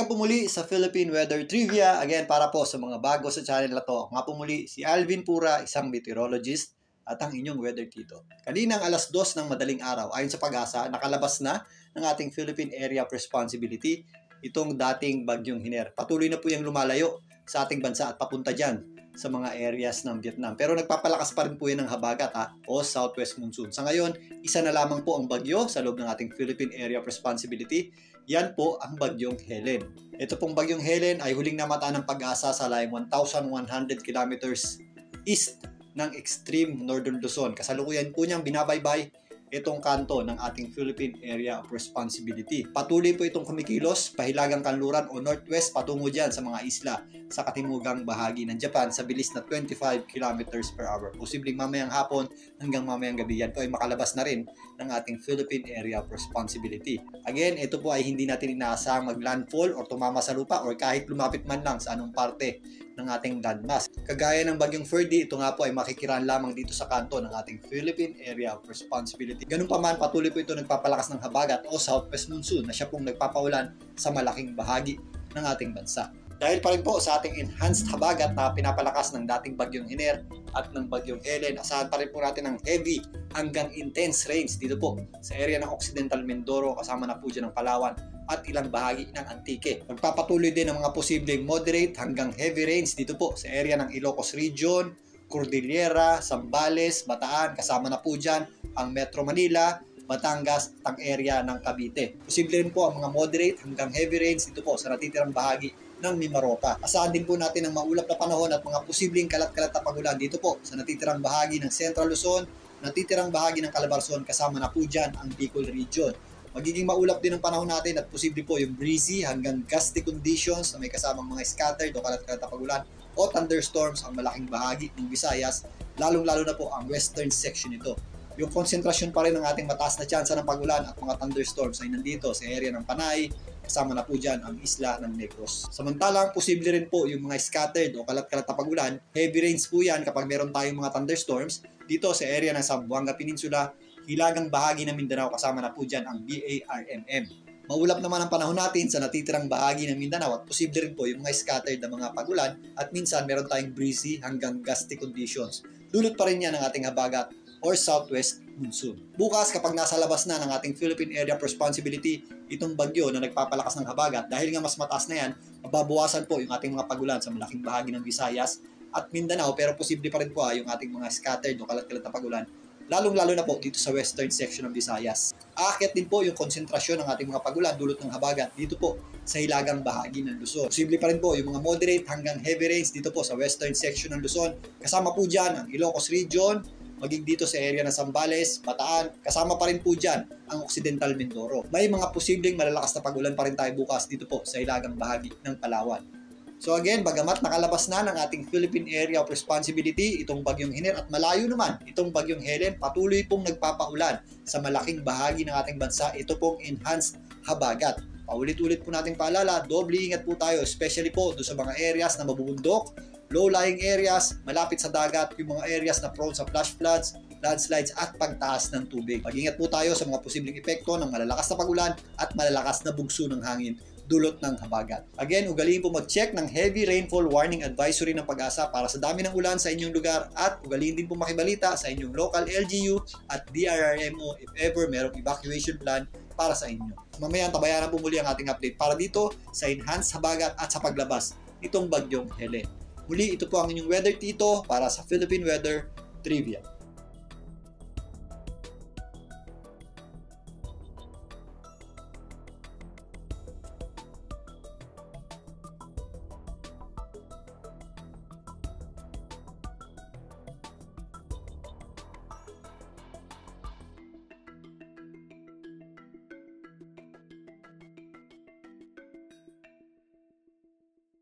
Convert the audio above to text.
Welcome po muli sa Philippine Weather Trivia. Again, para po sa mga bago sa channel na to. Ako nga po muli si Alvin Pura, isang meteorologist at ang inyong weather dito. Kaninang alas 2 ng madaling araw, ayon sa Pag-asa, nakalabas na ng ating Philippine Area of Responsibility itong dating bagyong Hiner. Patuloy na po yung lumalayo sa ating bansa at papunta dyan sa mga areas ng Vietnam. Pero nagpapalakas pa rin po yan ng habagat o southwest monsoon. Sa ngayon, isa na lamang po ang bagyo sa loob ng ating Philippine Area of Responsibility. Yan po ang bagyong Helen. Ito pong bagyong Helen ay huling namata ng Pag-asa sa layong 1,100 kilometers east ng extreme northern Luzon. Kasalukuyan po niyang binabaybay itong kanto ng ating Philippine Area of Responsibility. Patuloy po itong kumikilos pahilagang kanluran o northwest patungo dyan sa mga isla sa katimugang bahagi ng Japan sa bilis na 25 kilometers per hour. Posibleng mamayang hapon hanggang mamayang gabi yan po ay makalabas na rin ng ating Philippine Area of Responsibility. Again, ito po ay hindi natin inaasahang mag-landfall o tumama sa lupa or kahit lumapit man lang sa anong parte ng ating landmass. Kagaya ng bagyong Ferdy, ito nga po ay makikiraan lamang dito sa kanto ng ating Philippine Area of Responsibility. Ganun pa man, patuloy po ito nagpapalakas ng habagat o southwest monsoon na siya pong nagpapaulan sa malaking bahagi ng ating bansa. Dahil pa rin po sa ating enhanced habagat na pinapalakas ng dating bagyong Hiner at ng bagyong Helen, asahan pa rin po natin ng heavy hanggang intense rains dito po sa area ng Occidental Mindoro, kasama na po dyan ng Palawan at ilang bahagi ng Antique. Magpapatuloy din ang mga posibleng moderate hanggang heavy rains dito po sa area ng Ilocos Region, Cordillera, Zambales, Bataan, kasama na po dyan ang Metro Manila, Batangas at ang area ng Cavite. Posible rin po ang mga moderate hanggang heavy rains dito po sa natitirang bahagi ng Mimaropa. Asahan din po natin ang maulap na panahon at mga posibleng kalat-kalat na pagulan dito po sa natitirang bahagi ng Central Luzon, natitirang bahagi ng Calabarzon, kasama na po dyan ang Bicol Region. Magiging maulap din ang panahon natin at posible po yung breezy hanggang gusty conditions na may kasamang mga scattered o kalat-kalat na pagulan o thunderstorms ang malaking bahagi ng Visayas, lalong-lalo na po ang western section nito. Yung konsentrasyon pa rin ng ating mataas na tsansa ng pagulan at mga thunderstorms ay nandito sa area ng Panay, kasama na po dyan ang isla ng Negros. Samantalang, posible rin po yung mga scattered o kalat-kalat na pagulan. Heavy rains po yan kapag meron tayong mga thunderstorms dito sa area ng Zamboanga Peninsula, hilagang bahagi ng Mindanao, kasama na po dyan ang BARMM. Maulap naman ang panahon natin sa natitirang bahagi ng Mindanao at posible rin po yung mga scattered na mga pagulan at minsan meron tayong breezy hanggang gusty conditions. Dulot pa rin yan ng ating habagat or southwest monsoon. Bukas, kapag nasa labas na ng ating Philippine Area of Responsibility itong bagyo na nagpapalakas ng habagat, dahil nga mas mataas na yan, mababawasan po yung ating mga pagulan sa malaking bahagi ng Visayas at Mindanao, pero posible pa rin po yung ating mga scattered o kalat-kalat na pagulan, lalong-lalo na po dito sa western section ng Visayas. Aakyat din po yung konsentrasyon ng ating mga pagulan dulot ng habagat dito po sa hilagang bahagi ng Luzon. Posible pa rin po yung mga moderate hanggang heavy rains dito po sa western section ng Luzon. Kasama po dyan ang Ilocos Region, maging dito sa area ng Zambales, Bataan, kasama pa rin po dyan ang Occidental Mindoro. May mga posibleng malalakas na pagulan pa rin tayo bukas dito po sa hilagang bahagi ng Palawan. So again, bagamat nakalabas na ng ating Philippine Area of Responsibility itong bagyong Hiner at malayo naman itong bagyong Helen, patuloy pong nagpapaulan sa malaking bahagi ng ating bansa. Ito pong enhanced habagat. Paulit-ulit po nating paalala, doble ingat po tayo, especially po doon sa mga areas na mabubundok, low-lying areas, malapit sa dagat, yung mga areas na prone sa flash floods, landslides at pagtaas ng tubig. Mag-ingat po tayo sa mga posibleng epekto ng malalakas na pagulan at malalakas na bugso ng hangin dulot ng habagat. Again, ugaliin po mag-check ng heavy rainfall warning advisory ng Pag-asa para sa dami ng ulan sa inyong lugar at ugaliin din po makibalita sa inyong local LGU at DRRMO if ever merong evacuation plan para sa inyo. Mamaya tabayanan po muli ang ating update para dito sa enhanced habagat at sa paglabas itong bagyong Helen. Muli, ito po ang inyong weather tito para sa Philippine Weather Trivia.